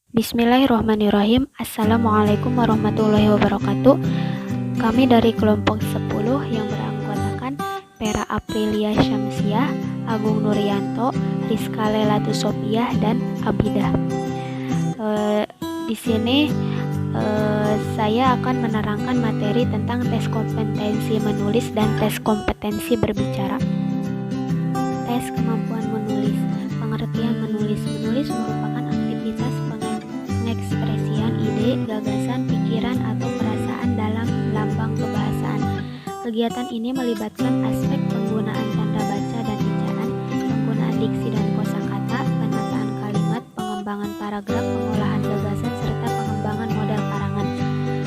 Bismillahirrahmanirrahim. Assalamualaikum warahmatullahi wabarakatuh. Kami dari kelompok 10 yang beranggotakan Pera Aprilia Syamsiah, Agung Nuryanto, Rizka Lelatu Sopiah, dan Abidah. Di sini saya akan menerangkan materi tentang tes kompetensi menulis dan tes kompetensi berbicara. Tes kemampuan menulis. Pengertian menulis. Menulis merupakan aktivitas pengekspresian ide, gagasan, pikiran, atau perasaan dalam lambang kebahasaan. Kegiatan ini melibatkan aspek penggunaan tanda baca dan ejaan, penggunaan diksi dan kosakata, penataan kalimat, pengembangan paragraf, pengolahan gagasan, serta pengembangan model karangan.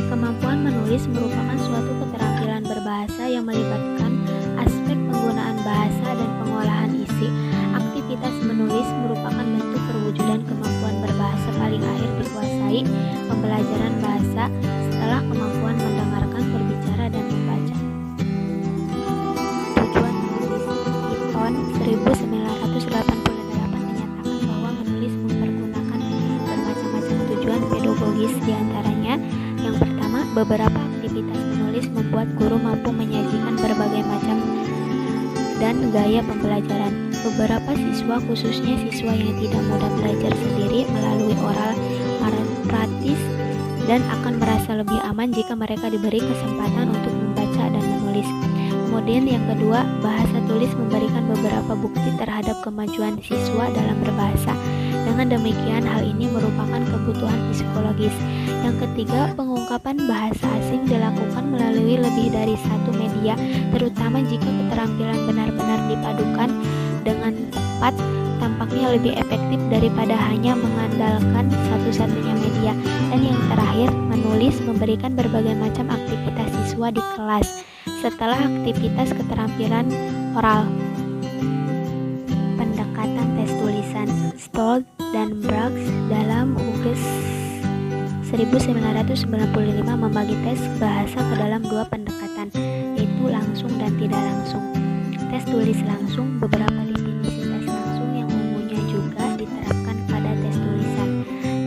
Kemampuan menulis merupakan suatu keterampilan berbahasa yang melibatkan aspek penggunaan bahasa dan pengolahan isi. Aktivitas menulis merupakan bentuk perwujudan kemampuan berbahasa paling akhir dikuasai pembelajaran bahasa setelah kemampuan mendengarkan, berbicara, dan membaca. Tujuan menulis. Eaton 1988 menyatakan bahwa menulis mempergunakan bermacam-macam tujuan pedagogis, diantaranya yang pertama, beberapa aktivitas menulis membuat guru mampu menyajikan berbagai macam dan gaya pembelajaran. Beberapa siswa, khususnya siswa yang tidak mudah belajar sendiri melalui oral praktis, dan akan merasa lebih aman jika mereka diberi kesempatan untuk membaca dan menulis. Kemudian yang kedua, bahasa tulis memberikan beberapa bukti terhadap kemajuan siswa dalam berbahasa. Dengan demikian, hal ini merupakan kebutuhan psikologis. Yang ketiga, pengungkapan bahasa asing dilakukan melalui lebih dari satu media, terutama jika keterampilan benar-benar dipadukan dengan tepat, tampaknya lebih efektif daripada hanya mengandalkan satu-satunya media. Dan yang terakhir, menulis memberikan berbagai macam aktivitas siswa di kelas setelah aktivitas keterampilan oral. Pendekatan tes tulisan. Stoll dan Braggs dalam Hughes 1995 membagi tes bahasa ke dalam dua pendekatan, yaitu langsung dan tidak langsung. Tes tulis langsung. Beberapa definisi tes langsung yang umumnya juga diterapkan pada tes tulisan.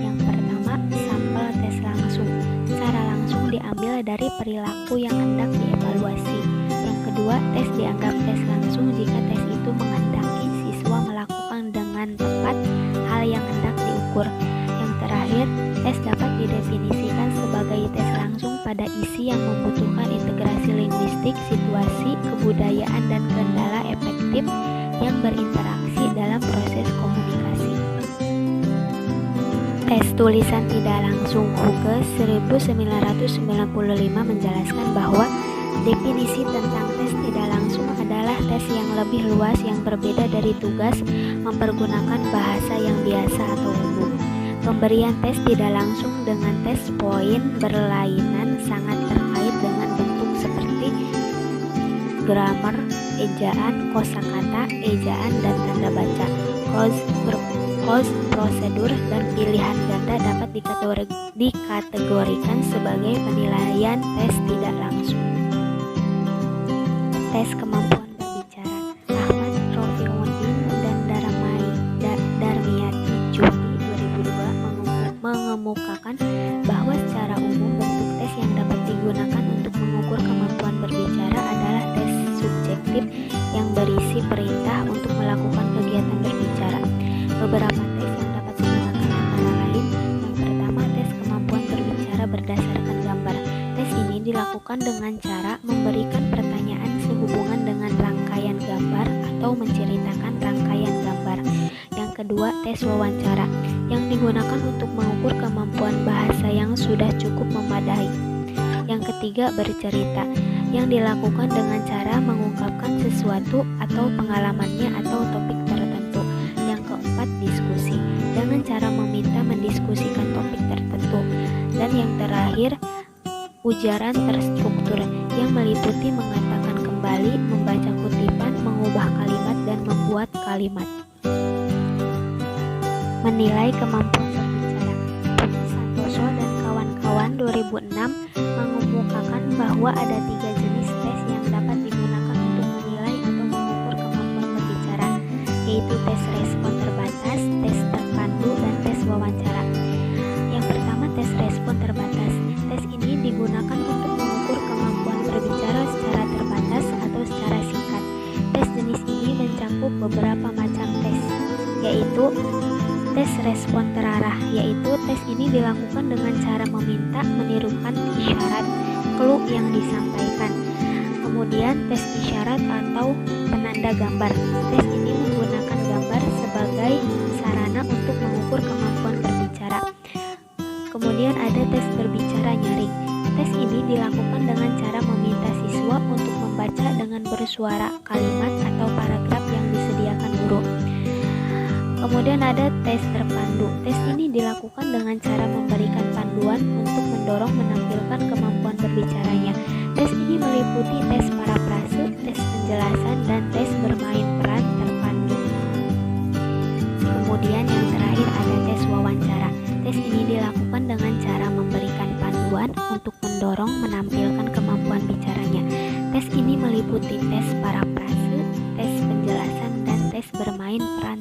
Yang pertama, sampel tes langsung. Secara langsung diambil dari perilaku yang hendak dievaluasi. Yang kedua, tes dianggap tes langsung jika tes itu menghendaki siswa melakukan dengan tepat hal yang hendak diukur. Yang terakhir, tes dapat didefinisikan sebagai tes langsung pada isi yang membutuhkan integrasi linguistik, situasi, kebudayaan, dan kendala efektif yang berinteraksi dalam proses komunikasi. Tes tulisan tidak langsung. Hughes 1995 menjelaskan bahwa definisi tentang tes tidak langsung adalah tes yang lebih luas yang berbeda dari tugas mempergunakan bahasa yang biasa atau umum. Pemberian tes tidak langsung dengan tes poin berlainan sangat terkait dengan bentuk seperti grammar, ejaan, kosakata, ejaan, dan tanda baca. Close prosedur dan pilihan ganda dapat dikategorikan sebagai penilaian tes tidak langsung. Tes kemampuan berbicara. Ahmad Rofiuddin dan Darmiyati Juni 2002 mengemukakan bahwa secara umum bentuk tes yang dapat digunakan untuk mengukur kemampuan berbicara adalah tes subjektif yang berisi perintah untuk melakukan kegiatan berbicara. Beberapa tes yang dapat digunakan antara lain: yang pertama, tes kemampuan berbicara berdasarkan gambar. Tes ini dilakukan dengan cara memberikan pertanyaan sehubungan dengan rangkaian gambar atau menceritakan rangkaian gambar. Yang kedua, tes wawancara yang digunakan untuk mengukur kemampuan bahasa yang sudah cukup memadai. Yang ketiga, bercerita yang dilakukan dengan cara mengungkapkan sesuatu atau pengalamannya atau topik tertentu. Yang keempat, diskusi dengan cara meminta mendiskusikan topik tertentu. Dan yang terakhir, ujaran terstruktur yang meliputi mengatakan kembali, membaca kutipan, mengubah kalimat, dan membuat kalimat. Menilai kemampuan berbicara. Santoso dan kawan-kawan 2006 mengemukakan bahwa ada 3 jenis tes yang dapat digunakan untuk menilai atau mengukur kemampuan berbicara, yaitu tes respon terbatas, tes terpandu, dan tes wawancara. tes respon terarah, yaitu tes ini dilakukan dengan cara meminta menirukan isyarat clue yang disampaikan. Kemudian tes isyarat atau penanda gambar. Tes ini menggunakan gambar sebagai sarana untuk mengukur kemampuan berbicara. Kemudian ada tes berbicara nyaring. Tes ini dilakukan dengan cara meminta siswa untuk membaca dengan bersuara kalimat atau paragraf yang disediakan guru. Kemudian ada tes terpandu. Tes ini dilakukan dengan cara memberikan panduan untuk mendorong menampilkan kemampuan berbicaranya. Tes ini meliputi tes parafrase, tes penjelasan, dan tes bermain peran terpandu. Kemudian yang terakhir ada tes wawancara. Tes ini dilakukan dengan cara memberikan panduan untuk mendorong menampilkan kemampuan bicaranya. Tes ini meliputi tes parafrase, tes penjelasan, dan tes bermain peran